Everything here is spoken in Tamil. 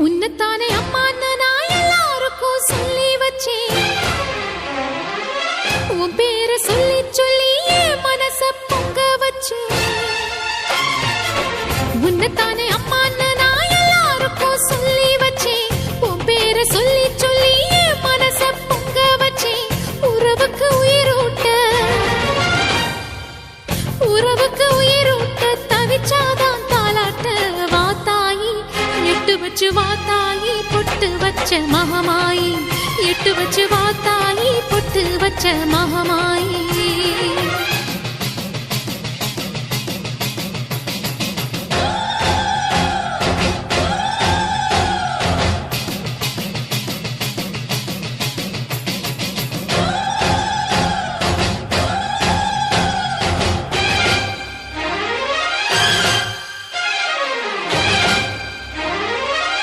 உன்னத்தானே அம்மான்னு நான் எல்லாருக்கும் சொல்லி வச்சேன். உன் பேரை சொல்லி சொல்லி என் மனச பொங்க வச்சேன். உன்னத்தானே அம்மான்னு நான் எல்லாருக்கும் சொல்லி வச்சேன். உன் பேரை சொல்லி சொல்லி என் மனச பொங்க வச்சேன். உறவுக்கு உயிரூட்ட தவிச்சாதான் தாலாட்ட. வாத்தாயி எட்டு வச்சு வாத்தாயி பொட்டு வச்ச மகமாயி. எட்டு வச்சு வாத்தாயி பொட்டு வச்ச மகமாயி.